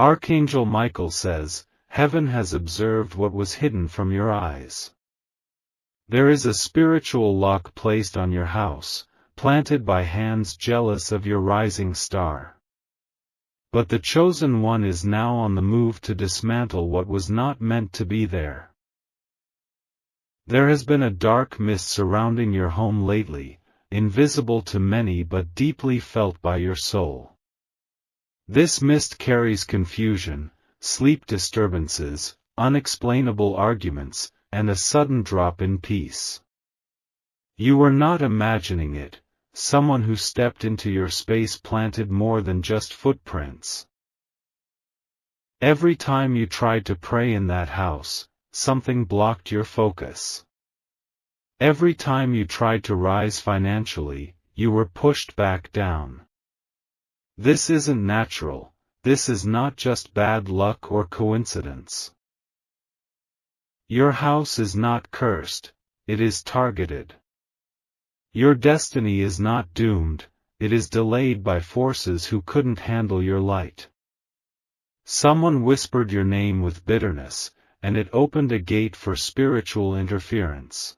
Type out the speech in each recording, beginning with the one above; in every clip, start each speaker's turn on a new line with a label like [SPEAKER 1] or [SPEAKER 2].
[SPEAKER 1] Archangel Michael says, Heaven has observed what was hidden from your eyes. There is a spiritual lock placed on your house, planted by hands jealous of your rising star. But the chosen one is now on the move to dismantle what was not meant to be there. There has been a dark mist surrounding your home lately, invisible to many but deeply felt by your soul. This mist carries confusion, sleep disturbances, unexplainable arguments, and a sudden drop in peace. You were not imagining it. Someone who stepped into your space planted more than just footprints. Every time you tried to pray in that house, something blocked your focus. Every time you tried to rise financially, you were pushed back down. This isn't natural. This is not just bad luck or coincidence. Your house is not cursed, it is targeted. Your destiny is not doomed, it is delayed by forces who couldn't handle your light. Someone whispered your name with bitterness, and it opened a gate for spiritual interference.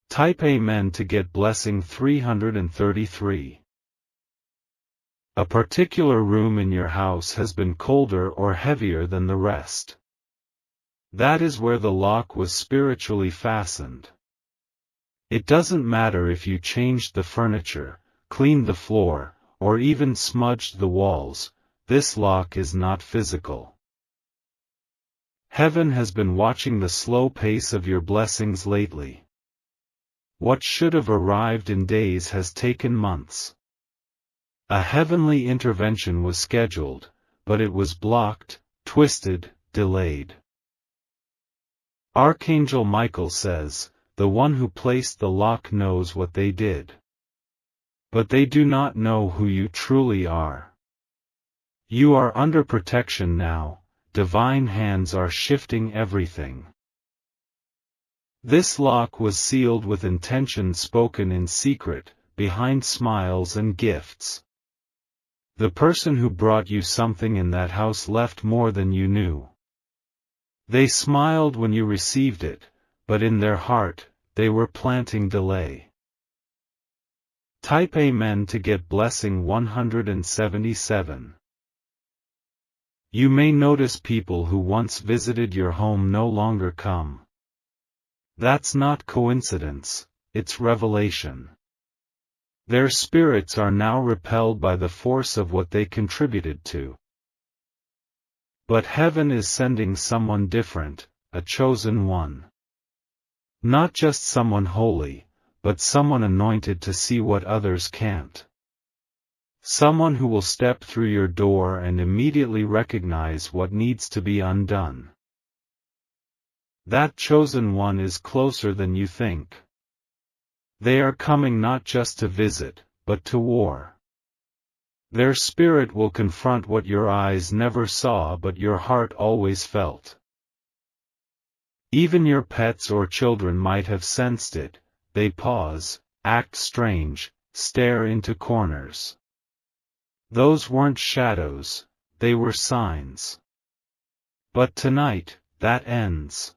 [SPEAKER 1] Type Amen to get blessing 333. A particular room in your house has been colder or heavier than the rest. That is where the lock was spiritually fastened. It doesn't matter if you changed the furniture, cleaned the floor, or even smudged the walls, this lock is not physical. Heaven has been watching the slow pace of your blessings lately. What should have arrived in days has taken months. A heavenly intervention was scheduled, but it was blocked, twisted, delayed. Archangel Michael says, the one who placed the lock knows what they did. But they do not know who you truly are. You are under protection now, divine hands are shifting everything. This lock was sealed with intention spoken in secret, behind smiles and gifts. The person who brought you something in that house left more than you knew. They smiled when you received it, but in their heart, they were planting delay. Type Amen to get blessing 177. You may notice people who once visited your home no longer come. That's not coincidence, it's revelation. Their spirits are now repelled by the force of what they contributed to. But heaven is sending someone different, a chosen one. Not just someone holy, but someone anointed to see what others can't. Someone who will step through your door and immediately recognize what needs to be undone. That chosen one is closer than you think. They are coming not just to visit, but to war. Their spirit will confront what your eyes never saw but your heart always felt. Even your pets or children might have sensed it. They pause, act strange, stare into corners. Those weren't shadows, they were signs. But tonight, that ends.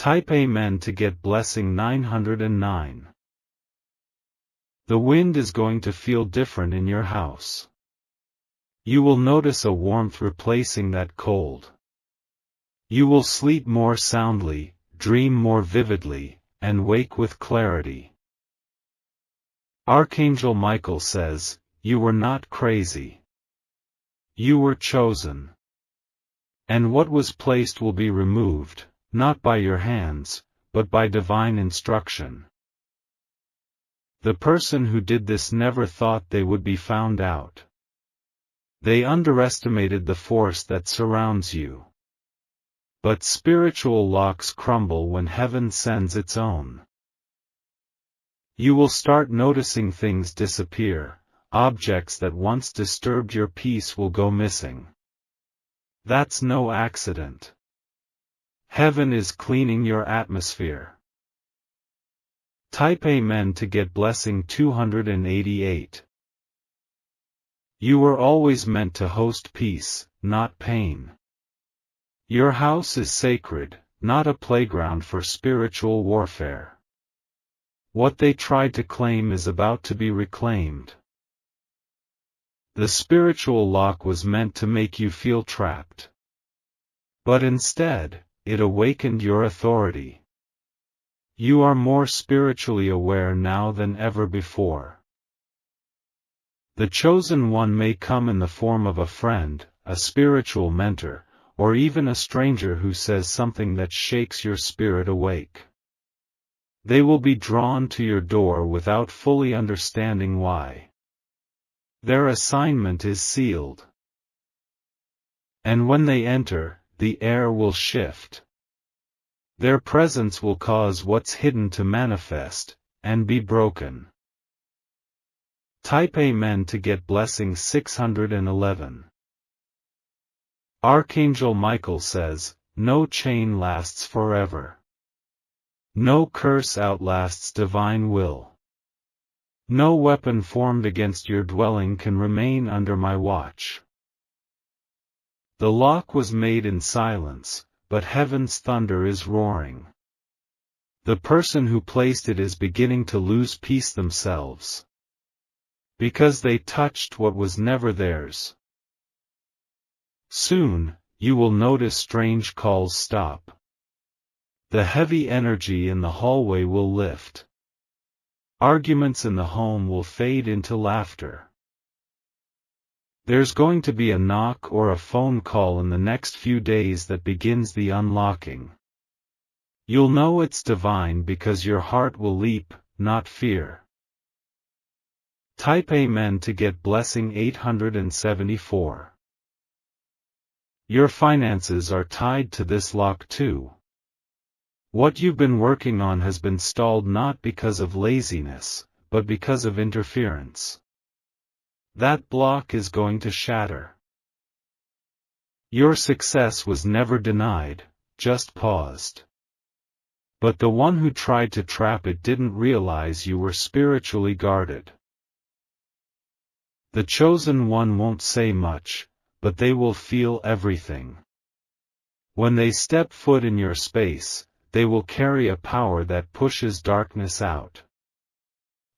[SPEAKER 1] Type Amen to get blessing 909. The wind is going to feel different in your house. You will notice a warmth replacing that cold. You will sleep more soundly, dream more vividly, and wake with clarity. Archangel Michael says, you were not crazy. You were chosen. And what was placed will be removed, not by your hands, but by divine instruction. The person who did this never thought they would be found out. They underestimated the force that surrounds you. But spiritual locks crumble when heaven sends its own. You will start noticing things disappear, objects that once disturbed your peace will go missing. That's no accident. Heaven is cleaning your atmosphere. Type Amen to get blessing 288. You were always meant to host peace, not pain. Your house is sacred, not a playground for spiritual warfare. What they tried to claim is about to be reclaimed. The spiritual lock was meant to make you feel trapped. But instead, it awakened your authority. You are more spiritually aware now than ever before. The chosen one may come in the form of a friend, a spiritual mentor, or even a stranger who says something that shakes your spirit awake. They will be drawn to your door without fully understanding why. Their assignment is sealed. And when they enter, the air will shift. Their presence will cause what's hidden to manifest, and be broken. Type Amen to get blessing 611. Archangel Michael says, no chain lasts forever. No curse outlasts divine will. No weapon formed against your dwelling can remain under my watch. The lock was made in silence, but heaven's thunder is roaring. The person who placed it is beginning to lose peace themselves. Because they touched what was never theirs. Soon, you will notice strange calls stop. The heavy energy in the hallway will lift. Arguments in the home will fade into laughter. There's going to be a knock or a phone call in the next few days that begins the unlocking. You'll know it's divine because your heart will leap, not fear. Type Amen to get blessing 874. Your finances are tied to this lock too. What you've been working on has been stalled not because of laziness, but because of interference. That block is going to shatter. Your success was never denied, just paused. But the one who tried to trap it didn't realize you were spiritually guarded. The chosen one won't say much, but they will feel everything. When they step foot in your space, they will carry a power that pushes darkness out.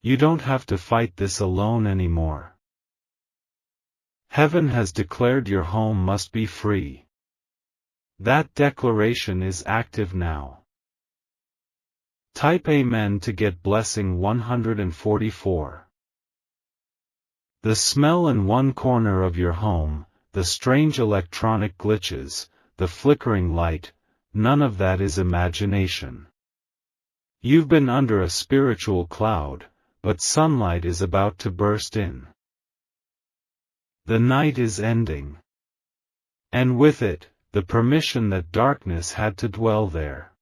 [SPEAKER 1] You don't have to fight this alone anymore. Heaven has declared your home must be free. That declaration is active now. Type Amen to get blessing 144. The smell in one corner of your home, the strange electronic glitches, the flickering light, none of that is imagination. You've been under a spiritual cloud, but sunlight is about to burst in. The night is ending. And with it, the permission that darkness had to dwell there.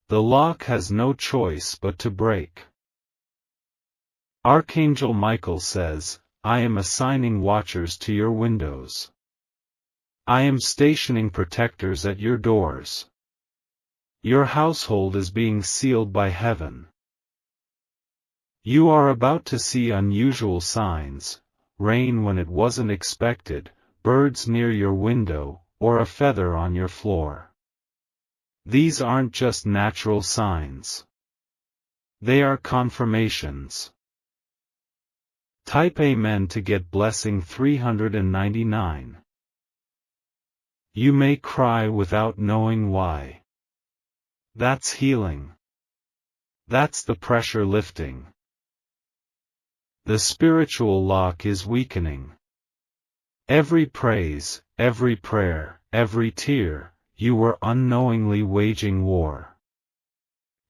[SPEAKER 1] The lock has no choice but to break. Archangel Michael says, I am assigning watchers to your windows. I am stationing protectors at your doors. Your household is being sealed by heaven. You are about to see unusual signs, rain when it wasn't expected, birds near your window, or a feather on your floor. These aren't just natural signs. They are confirmations. Type Amen to get blessing 399. You may cry without knowing why. That's healing. That's the pressure lifting. The spiritual lock is weakening. Every praise, every prayer, every tear, you were unknowingly waging war.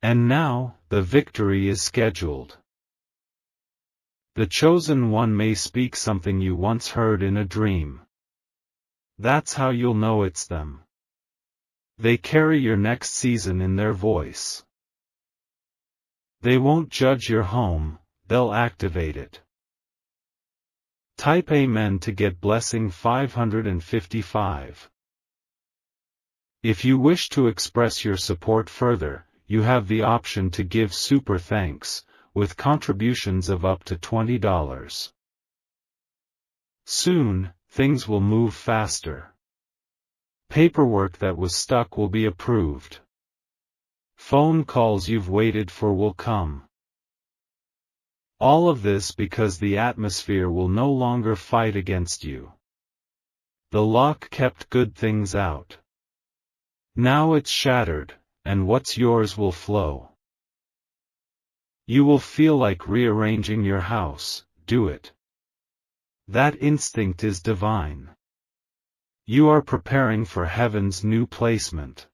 [SPEAKER 1] And now, the victory is scheduled. The chosen one may speak something you once heard in a dream. That's how you'll know it's them. They carry your next season in their voice. They won't judge your home, they'll activate it. Type Amen to get blessing 555. If you wish to express your support further, you have the option to give super thanks, with contributions of up to $20. Soon, things will move faster. Paperwork that was stuck will be approved. Phone calls you've waited for will come. All of this because the atmosphere will no longer fight against you. The lock kept good things out. Now it's shattered, and what's yours will flow. You will feel like rearranging your house. Do it. That instinct is divine. You are preparing for heaven's new placement.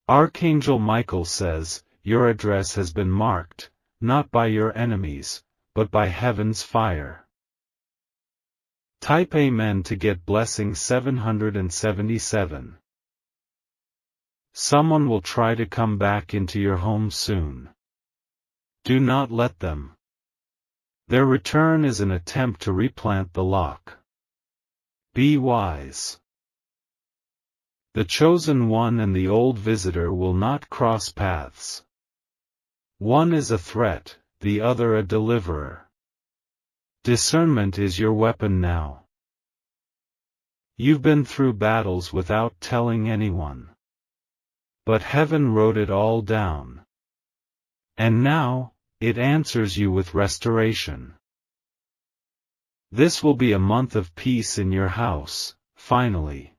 [SPEAKER 1] Archangel Michael says, your address has been marked, not by your enemies, but by heaven's fire. Type Amen to get blessing 777. Someone will try to come back into your home soon. Do not let them. Their return is an attempt to replant the lock. Be wise. The chosen one and the old visitor will not cross paths. One is a threat, the other a deliverer. Discernment is your weapon now. You've been through battles without telling anyone. But heaven wrote it all down. And now, it answers you with restoration. This will be a month of peace in your house, finally.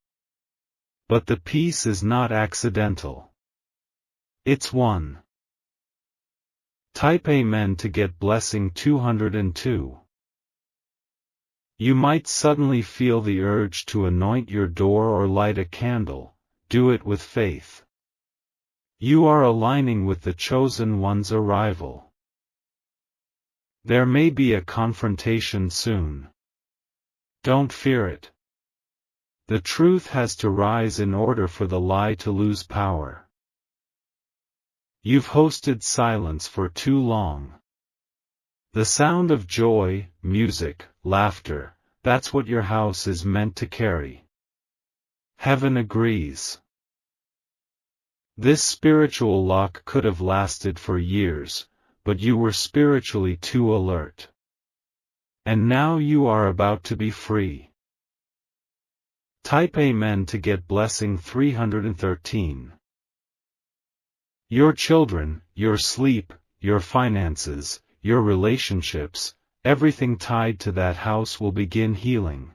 [SPEAKER 1] But the peace is not accidental. It's won. Type Amen to get blessing 202. You might suddenly feel the urge to anoint your door or light a candle. Do it with faith. You are aligning with the chosen one's arrival. There may be a confrontation soon. Don't fear it. The truth has to rise in order for the lie to lose power. You've hosted silence for too long. The sound of joy, music, laughter, that's what your house is meant to carry. Heaven agrees. This spiritual lock could have lasted for years, but you were spiritually too alert. And now you are about to be free. Type Amen to get blessing 313. Your children, your sleep, your finances, your relationships, everything tied to that house will begin healing.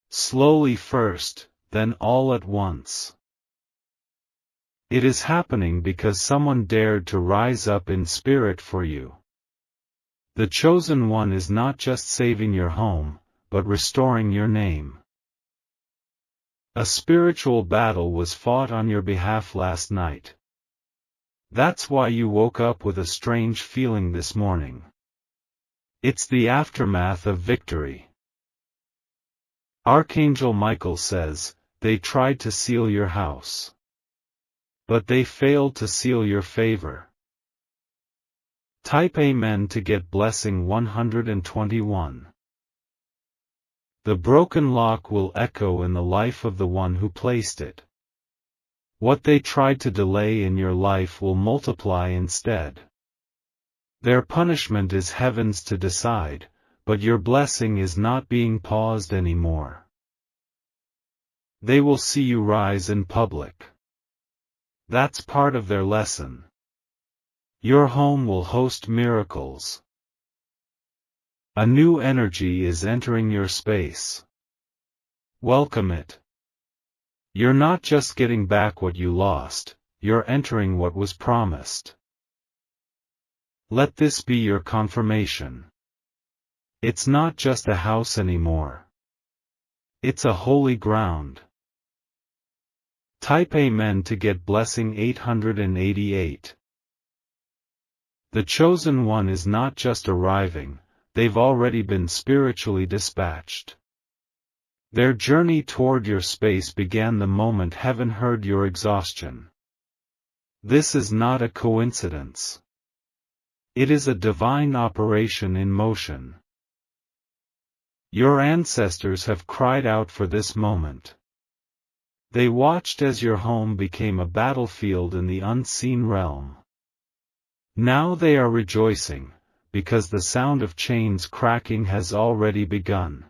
[SPEAKER 1] Slowly first, then all at once. It is happening because someone dared to rise up in spirit for you. The chosen one is not just saving your home, but restoring your name. A spiritual battle was fought on your behalf last night. That's why you woke up with a strange feeling this morning. It's the aftermath of victory. Archangel Michael says, they tried to seal your house. But they failed to seal your favor. Type Amen to get blessing 121. The broken lock will echo in the life of the one who placed it. What they tried to delay in your life will multiply instead. Their punishment is heaven's to decide, but your blessing is not being paused anymore. They will see you rise in public. That's part of their lesson. Your home will host miracles. A new energy is entering your space. Welcome it. You're not just getting back what you lost, you're entering what was promised. Let this be your confirmation. It's not just a house anymore. It's a holy ground. Type Amen to get blessing 888. The chosen one is not just arriving, they've already been spiritually dispatched. Their journey toward your space began the moment heaven heard your exhaustion. This is not a coincidence. It is a divine operation in motion. Your ancestors have cried out for this moment. They watched as your home became a battlefield in the unseen realm. Now they are rejoicing, because the sound of chains cracking has already begun.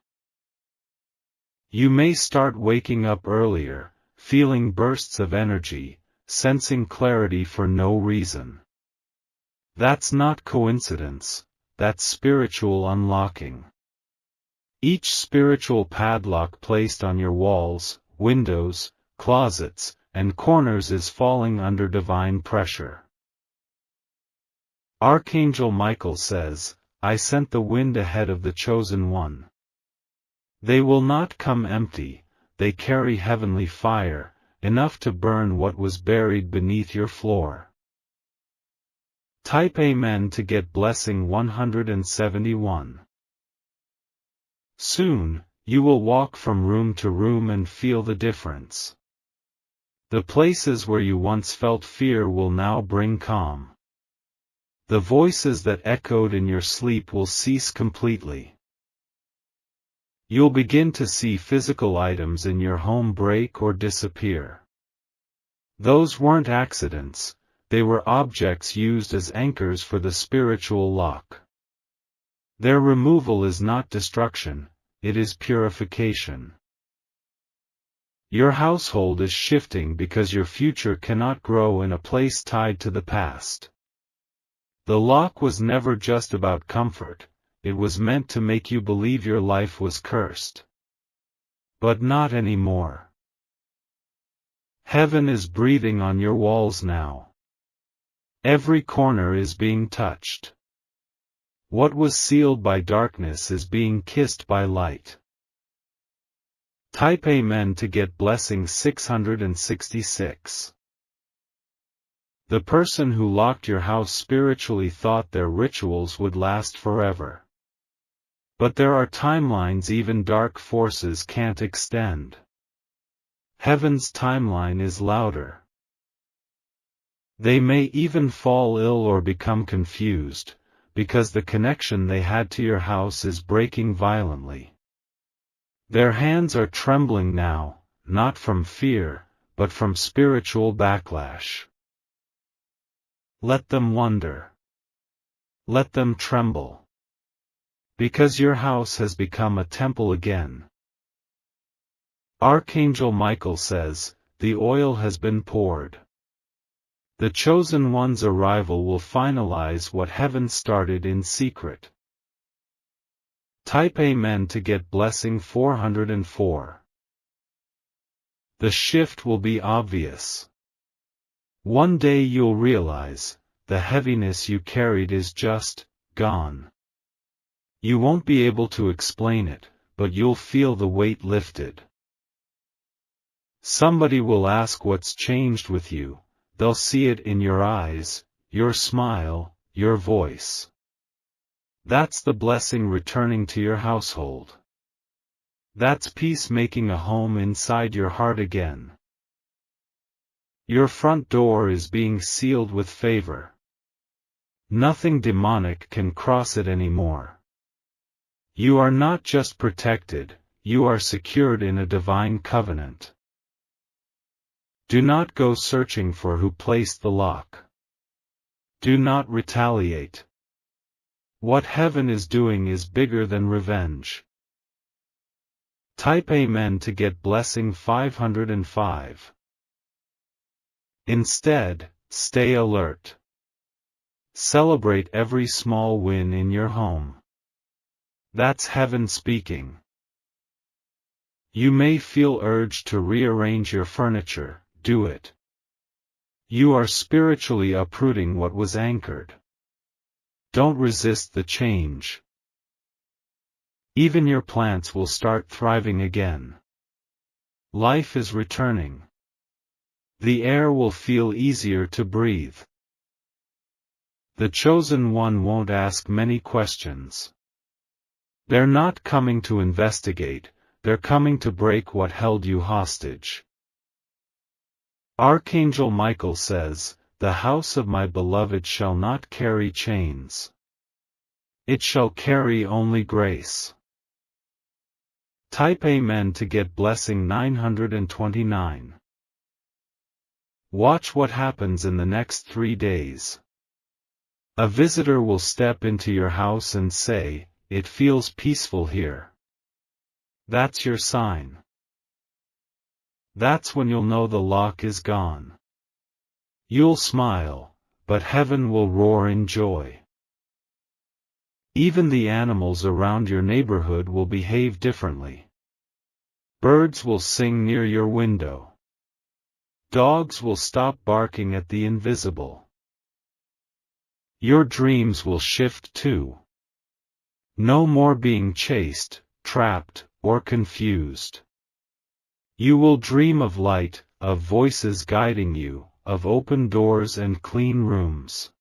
[SPEAKER 1] You may start waking up earlier, feeling bursts of energy, sensing clarity for no reason. That's not coincidence, that's spiritual unlocking. Each spiritual padlock placed on your walls, windows, closets, and corners is falling under divine pressure. Archangel Michael says, I sent the wind ahead of the chosen one. They will not come empty, they carry heavenly fire, enough to burn what was buried beneath your floor. Type Amen to get blessing 171. Soon, you will walk from room to room and feel the difference. The places where you once felt fear will now bring calm. The voices that echoed in your sleep will cease completely. You'll begin to see physical items in your home break or disappear. Those weren't accidents, they were objects used as anchors for the spiritual lock. Their removal is not destruction, it is purification. Your household is shifting because your future cannot grow in a place tied to the past. The lock was never just about comfort, it was meant to make you believe your life was cursed. But not anymore. Heaven is breathing on your walls now. Every corner is being touched. What was sealed by darkness is being kissed by light. Type Amen to get blessing 666. The person who locked your house spiritually thought their rituals would last forever. But there are timelines even dark forces can't extend. Heaven's timeline is louder. They may even fall ill or become confused, because the connection they had to your house is breaking violently. Their hands are trembling now, not from fear, but from spiritual backlash. Let them wonder. Let them tremble. Because your house has become a temple again. Archangel Michael says, the oil has been poured. The chosen one's arrival will finalize what heaven started in secret. Type Amen to get blessing 404. The shift will be obvious. One day you'll realize, the heaviness you carried is just gone. You won't be able to explain it, but you'll feel the weight lifted. Somebody will ask what's changed with you, they'll see it in your eyes, your smile, your voice. That's the blessing returning to your household. That's peace making a home inside your heart again. Your front door is being sealed with favor. Nothing demonic can cross it anymore. You are not just protected, you are secured in a divine covenant. Do not go searching for who placed the lock. Do not retaliate. What heaven is doing is bigger than revenge. Type Amen to get blessing 505. Instead, stay alert. Celebrate every small win in your home. That's heaven speaking. You may feel urged to rearrange your furniture, do it. You are spiritually uprooting what was anchored. Don't resist the change. Even your plants will start thriving again. Life is returning. The air will feel easier to breathe. The chosen one won't ask many questions. They're not coming to investigate, they're coming to break what held you hostage. Archangel Michael says, the house of my beloved shall not carry chains. It shall carry only grace. Type Amen to get blessing 929. Watch what happens in the next 3 days. A visitor will step into your house and say, "It feels peaceful here." That's your sign. That's when you'll know the lock is gone. You'll smile, but heaven will roar in joy. Even the animals around your neighborhood will behave differently. Birds will sing near your window. Dogs will stop barking at the invisible. Your dreams will shift too. No more being chased, trapped, or confused. You will dream of light, of voices guiding you, of open doors and clean rooms.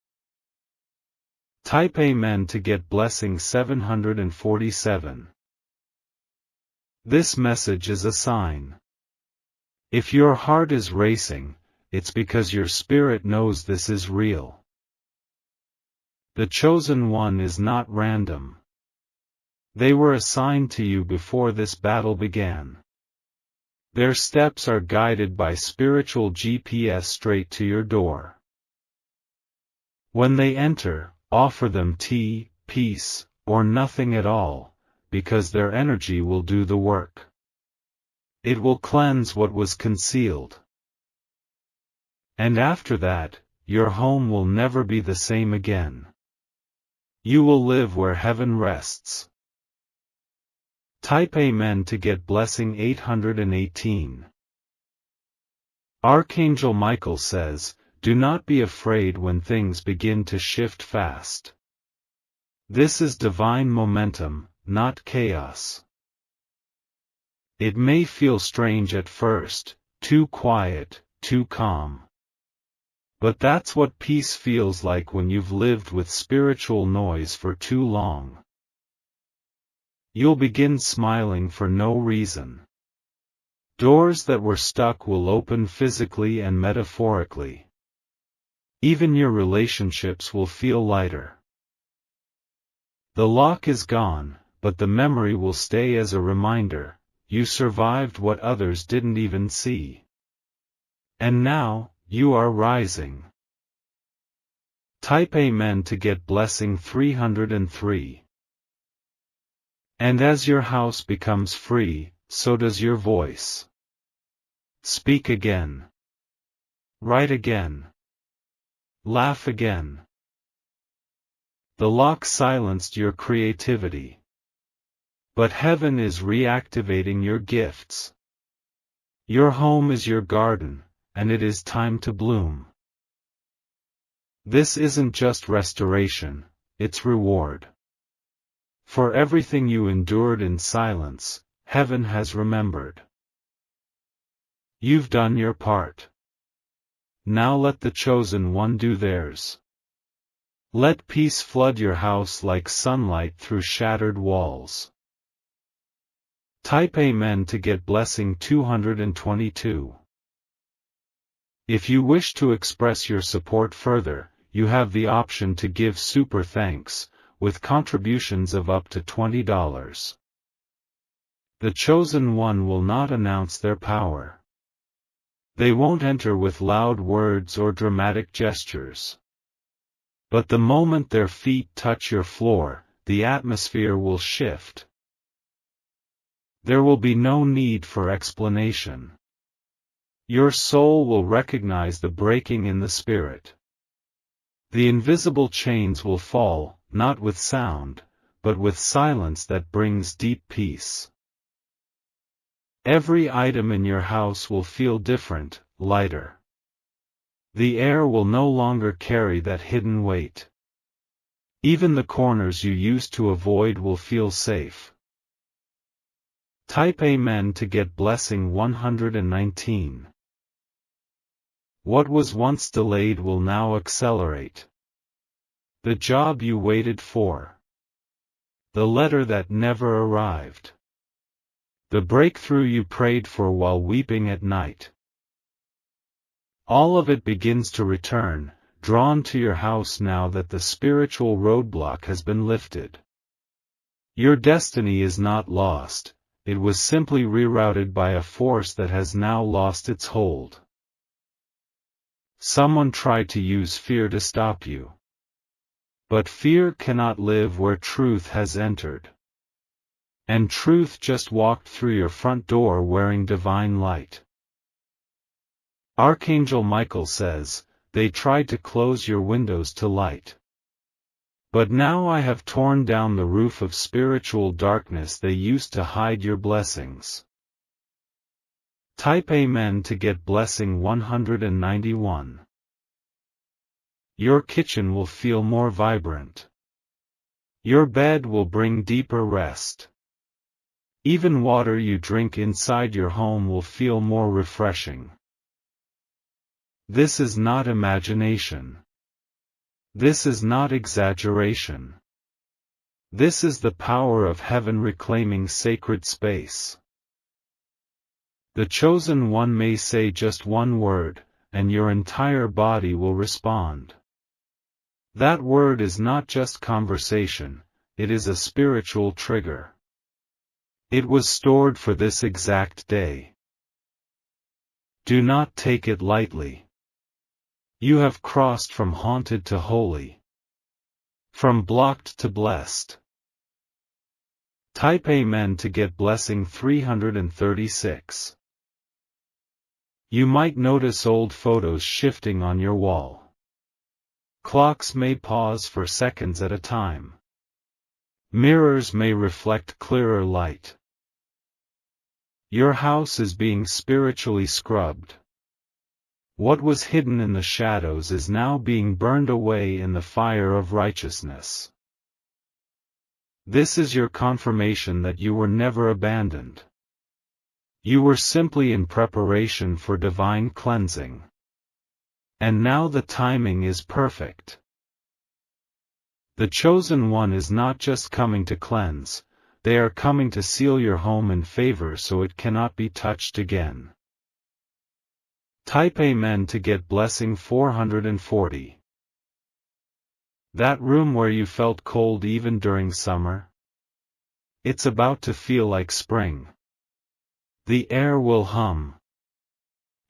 [SPEAKER 1] Type Amen to get blessing 747. This message is a sign. If your heart is racing, it's because your spirit knows this is real. The chosen one is not random. They were assigned to you before this battle began. Their steps are guided by spiritual GPS straight to your door. When they enter, offer them tea, peace, or nothing at all, because their energy will do the work. It will cleanse what was concealed. And after that, your home will never be the same again. You will live where heaven rests. Type Amen to get blessing 818. Archangel Michael says, "Do not be afraid when things begin to shift fast. This is divine momentum, not chaos. It may feel strange at first, too quiet, too calm. But that's what peace feels like when you've lived with spiritual noise for too long. You'll begin smiling for no reason. Doors that were stuck will open physically and metaphorically. Even your relationships will feel lighter. The lock is gone, but the memory will stay as a reminder, you survived what others didn't even see. And now, you are rising. Type Amen to get blessing 303. And as your house becomes free, so does your voice. Speak again. Write again. Laugh again. The lock silenced your creativity. But heaven is reactivating your gifts. Your home is your garden, and it is time to bloom. This isn't just restoration, it's reward. For everything you endured in silence, heaven has remembered. You've done your part. Now let the chosen one do theirs. Let peace flood your house like sunlight through shattered walls. Type Amen to get blessing 222. If you wish to express your support further, you have the option to give super thanks, with contributions of up to $20. The chosen one will not announce their power. They won't enter with loud words or dramatic gestures. But the moment their feet touch your floor, the atmosphere will shift. There will be no need for explanation. Your soul will recognize the breaking in the spirit. The invisible chains will fall, not with sound, but with silence that brings deep peace. Every item in your house will feel different, lighter. The air will no longer carry that hidden weight. Even the corners you used to avoid will feel safe. Type Amen to get blessing 119. What was once delayed will now accelerate. The job you waited for. The letter that never arrived. The breakthrough you prayed for while weeping at night. All of it begins to return, drawn to your house now that the spiritual roadblock has been lifted. Your destiny is not lost, it was simply rerouted by a force that has now lost its hold. Someone tried to use fear to stop you. But fear cannot live where truth has entered. And truth just walked through your front door wearing divine light. Archangel Michael says, they tried to close your windows to light. But now I have torn down the roof of spiritual darkness they used to hide your blessings. Type Amen to get blessing 191. Your kitchen will feel more vibrant. Your bed will bring deeper rest. Even water you drink inside your home will feel more refreshing. This is not imagination. This is not exaggeration. This is the power of heaven reclaiming sacred space. The chosen one may say just one word, and your entire body will respond. That word is not just conversation, it is a spiritual trigger. It was stored for this exact day. Do not take it lightly. You have crossed from haunted to holy. From blocked to blessed. Type Amen to get blessing 336. You might notice old photos shifting on your wall. Clocks may pause for seconds at a time. Mirrors may reflect clearer light. Your house is being spiritually scrubbed. What was hidden in the shadows is now being burned away in the fire of righteousness. This is your confirmation that you were never abandoned. You were simply in preparation for divine cleansing. And now the timing is perfect. The chosen one is not just coming to cleanse, they are coming to seal your home in favor so it cannot be touched again. Type Amen to get blessing 440. That room where you felt cold even during summer? It's about to feel like spring. The air will hum.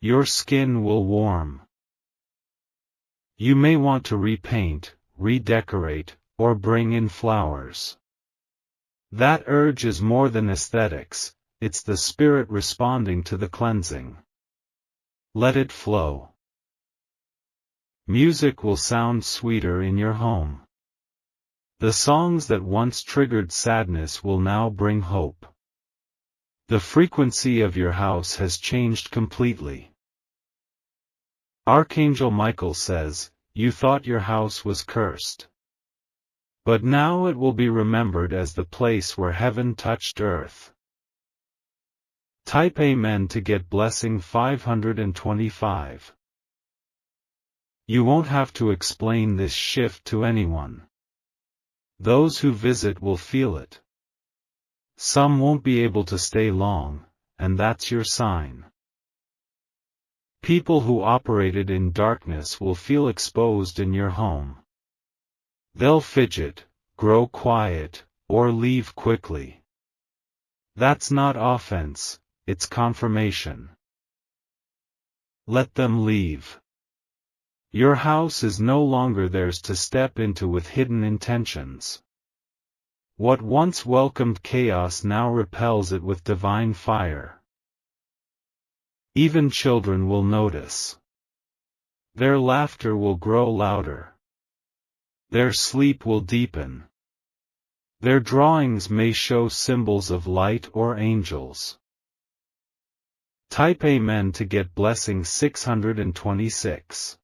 [SPEAKER 1] Your skin will warm. You may want to repaint, redecorate, or bring in flowers. That urge is more than aesthetics, it's the spirit responding to the cleansing. Let it flow. Music will sound sweeter in your home. The songs that once triggered sadness will now bring hope. The frequency of your house has changed completely. Archangel Michael says, you thought your house was cursed. But now it will be remembered as the place where heaven touched earth. Type Amen to get blessing 525. You won't have to explain this shift to anyone. Those who visit will feel it. Some won't be able to stay long, and that's your sign. People who operated in darkness will feel exposed in your home. They'll fidget, grow quiet, or leave quickly. That's not offense, it's confirmation. Let them leave. Your house is no longer theirs to step into with hidden intentions. What once welcomed chaos now repels it with divine fire. Even children will notice. Their laughter will grow louder. Their sleep will deepen. Their drawings may show symbols of light or angels. Type Amen to get blessing 626.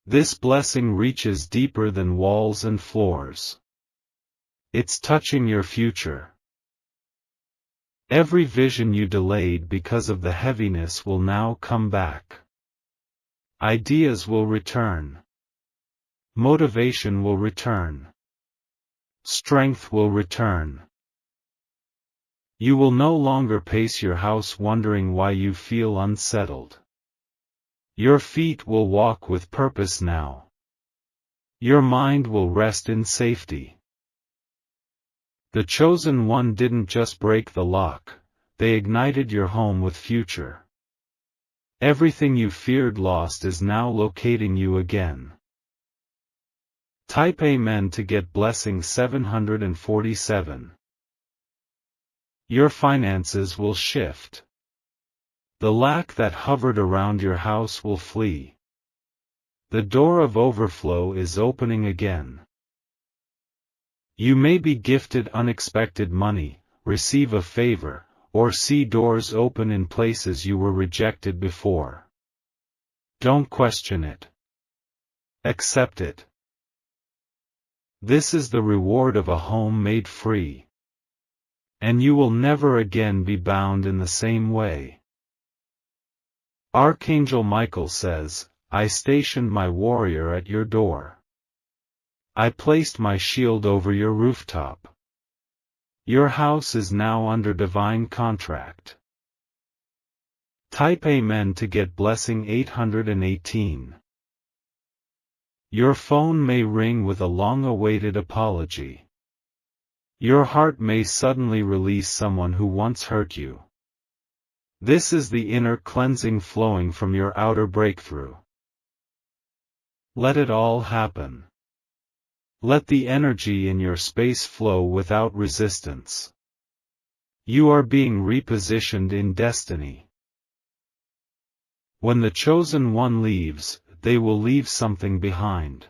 [SPEAKER 1] This blessing reaches deeper than walls and floors. It's touching your future. Every vision you delayed because of the heaviness will now come back. Ideas will return. Motivation will return. Strength will return. You will no longer pace your house wondering why you feel unsettled. Your feet will walk with purpose now. Your mind will rest in safety. The chosen one didn't just break the lock, they ignited your home with future. Everything you feared lost is now locating you again. Type Amen to get blessing 747. Your finances will shift. The lack that hovered around your house will flee. The door of overflow is opening again. You may be gifted unexpected money, receive a favor, or see doors open in places you were rejected before. Don't question it. Accept it. This is the reward of a home made free. And you will never again be bound in the same way. Archangel Michael says, I stationed my warrior at your door. I placed my shield over your rooftop. Your house is now under divine contract. Type Amen to get blessing 818. Your phone may ring with a long-awaited apology. Your heart may suddenly release someone who once hurt you. This is the inner cleansing flowing from your outer breakthrough. Let it all happen. Let the energy in your space flow without resistance. You are being repositioned in destiny. When the chosen one leaves, they will leave something behind.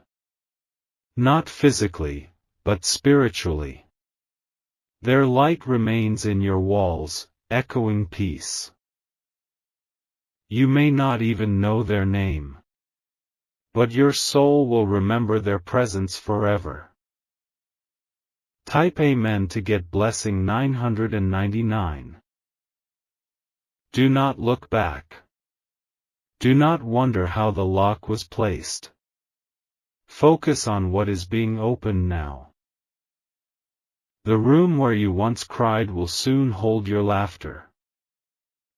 [SPEAKER 1] Not physically, but spiritually. Their light remains in your walls, echoing peace. You may not even know their name. But your soul will remember their presence forever. Type Amen to get blessing 999. Do not look back. Do not wonder how the lock was placed. Focus on what is being opened now. The room where you once cried will soon hold your laughter.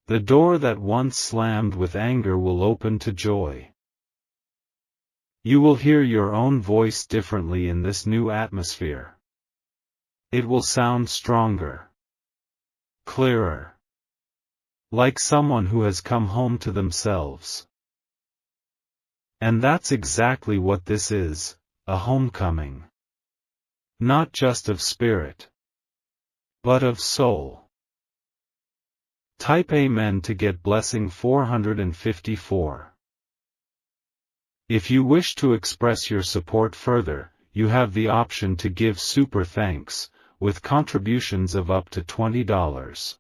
[SPEAKER 1] The door that once slammed with anger will open to joy. You will hear your own voice differently in this new atmosphere. It will sound stronger, clearer, like someone who has come home to themselves. And that's exactly what this is, a homecoming. Not just of spirit, but of soul. Type Amen to get blessing 454. If you wish to express your support further, you have the option to give super thanks, with contributions of up to $20.